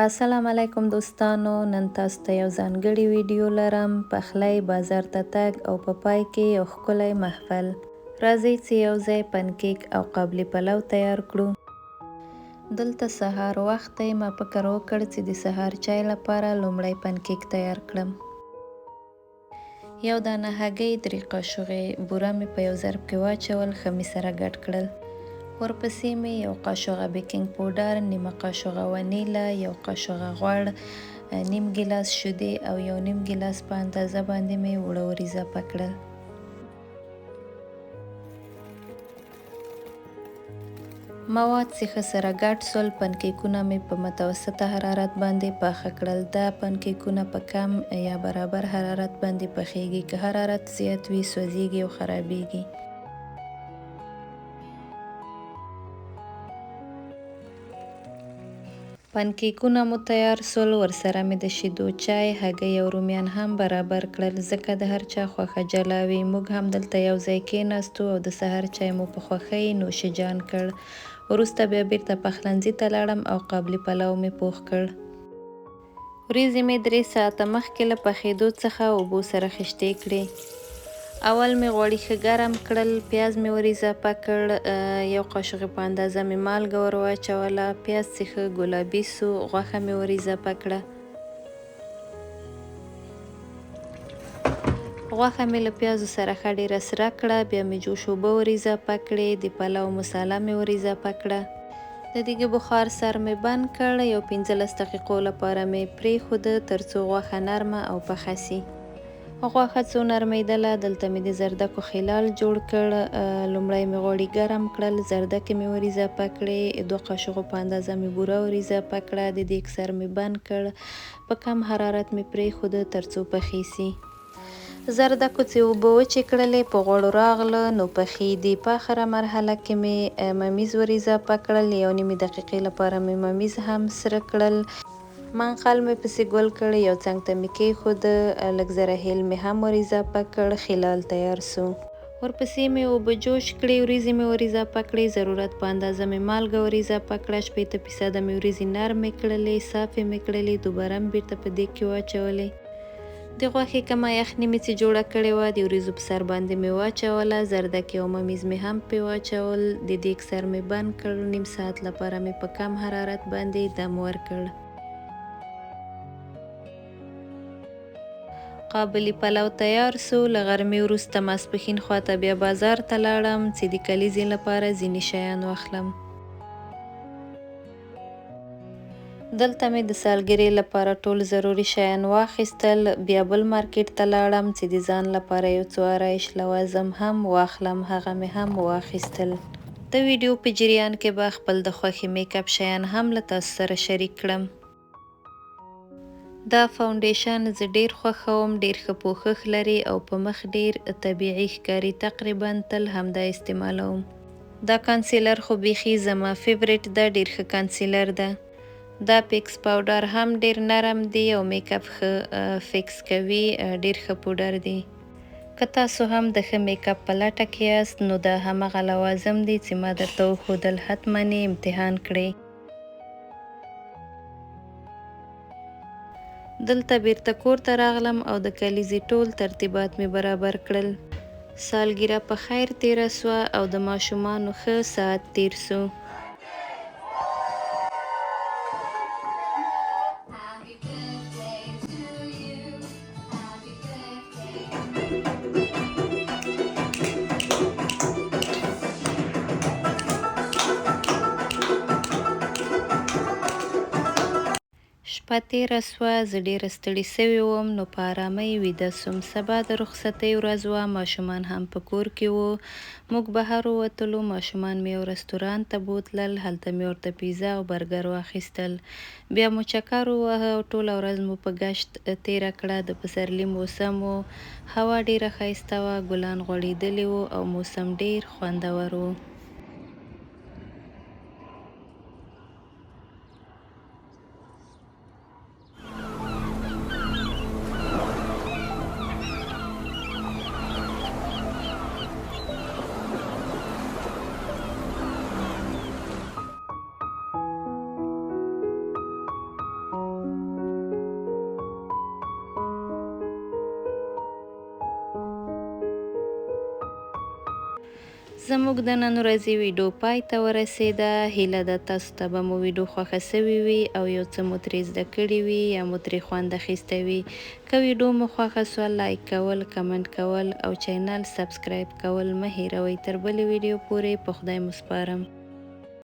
السلام علیکم دوستانو، نن تاسو ته یو ځانګړی ویډیو لرم. پخلی بازار ته تګ او په پای کې یو ښکلی محفل. راځئ چې یو ځای پنکیک او قابلی پلو تیار کړو. دلته سهار وخت دی. ما فکر وکړ چې د سهار چای لپاره لومړی پنکیک تیار کړم. یو دانه هګۍ، 3 قاشقې بوره مې په یو ظرف کې واچول، ښه مې سره ګډ کړل. ورپسې مې یو قاشقه بیکینګ پوډر، نیمه قاشقه ونیله، یو قاشقه غوړ، نیم ګیلاس شیدې او یو نیم ګیلاس په اندازه باندې مې وړه ور اضافه کړل. مواد چې ښه سره ګډ سول، پنکیکونه مې په متوسطه حرارت باندې پاخه کړل. دا پنکیکونه په کم یا برابر حرارت باندې پخیږي. که حرارت زیات وي سوځیږي او خرابیږي. پنکیکونه مو تیار سول. ورسره مې د شیدو چای، هګۍ او رومیان هم برابر کړل، ځکه د هر چا خوښه جلا وي. موږ هم دلته یو ځای کېناستو او د سهار چای مو په خوښۍ نوشیجان کړ. وروسته بیا بیرته پخلنځي ته لاړم او قابلی پلو مې پوخ کړ. وریځې مې 3 ساعته مخکې له پخېدو څخه اوبو سره خشتې کړې. اول مې غوړي ښه ګرم کړل، پیاز مې ور اضافه کړ، یو قاشق په اندازه مې مالګه ور واچوله. پیاز چې ښه ګلابي سو، غوښه مې ور اضافه کړه. غوښه مې له پیازو سره ښه ډېره سره کړه. بیا مې جوش اوبه ور اضافه کړې. د پلو مساله مې ور اضافه کړه. د دیګ بخار سر مې بند کړ. یو 15 دقیقو لپاره مې پرېښوده تر څو غوښه نرمه او پخه سي. غوښه څو نرمیدله، دلته مې د زردکو خلال جوړ کړ. لومړی مې غوړي ګرم کړل، زردکې مې ور اضافه کړې، 2 قاشقو په اندازه مې بوره ور اضافه کړه. د دیګ سر مې بند کړ. په کم حرارت مې پرېښوده تر څو پخې سي. زردکو چې اوبه وچې کړلې په غوړو راغله نو پخې دي. په آخره مرحله کې مې ممیز ور اضافه کړل. یو نیمې دقیقې لپاره مې ممیز هم سره کړل. منقل مې پسې ګل کړ، یو څنګ ته مې کېښوده، لږ ذره هیل مې هم ور اضافه کړ. خلال تیار سو. ورپسې مې اوبه جوش کړې، وریځې مې ور اضافه کړې، ضرورت په اندازه مې مالګه ور اضافه کړه. 80% مې وریځې نرمې کړلې، صافې مې کړلې، دوباره مې بیرته په دیګ کې واچولې. د غوښې کمه یخني مې چې جوړه کړې وه د وریځو په سر باندې مې واچوله. زردکې او ممیز مې هم پرې واچول. د دیګ سر مې بند کړ. نیم ساعت لپاره مې په کم حرارت باندې دم ورکړ. قابلی پلو تیار سو. له غرمې وروسته ماسپښین خواته بیا بازار ته لاړم چې د کلیزې لپاره ځینې شیان واخلم. دلته مې د سالګرې لپاره ټول ضروري شیان واخیستل. بیا بل مارکیټ ته لاړم چې د ځان لپاره یو څو آرایش لوازم هم واخلم. هغه مې هم واخیستل. د ویډیو په جریان کې به خپل د خوښې میک اپ شیان هم له تاسو سره شریک کړم. دا فاونډیشن زه ډیر خوښوم. ډیر ښه پوښښ لري او په مخ ډیر طبیعي ښکاري. تقریبا تل همدا استعمالوم. دا کانسیلر خو بیخي زما فیوریټ ده. ډیر ښه کانسیلر ده. دا پیکس پاوډر هم ډیر نرم دی او میک اپ ښه فکس کوي. ډیر ښه پوډر دی. که تاسو هم د ښه میک اپ په لټه کې یاست نو دا همغه لوازم دي چې ما درته وښودل. حتما یې امتحان کړئ. دلته بیرته کور ته راغلم او د کلیزې ټول ترتیبات مې برابر کړل. سالګیره په خیر تیره سوه او د ماشومانو ښه ساعت تیر سو. شپه تیره سوه. زه ډیره ستړې سوې وم نو په ارامۍ ویده سوم. سبا د رخصتۍ ورځ وه. ماشومان هم په کور کې وو. موږ بهر ووتلو. ماشومان مې یو رستورانت ته بوتلل. هلته مې ورته پیزا او برګر واخیستل. بیا مو چکر وواهه او ټوله ورځ مو په ګشت تیره کړه. د پسرلي موسم و. هوا ډیره ښایسته وه. ګلان غوړېدلي وو او موسم ډیر خوندور و. زموږ د نن ورځې ویډیو پای ته ورسېده. هیله ده تاسو ته به مو ویډیو خوښه سوې وي او یو څه مو ترې زده کړي وي یا مو ترې خوند اخیستی وي. که ویډیو مو خوښه سوه لایک کول، کمنټ کول او چینل سبسکرایب کول مه هیروئ. تر بلې ویډیو پورې په خدای مو سپارم.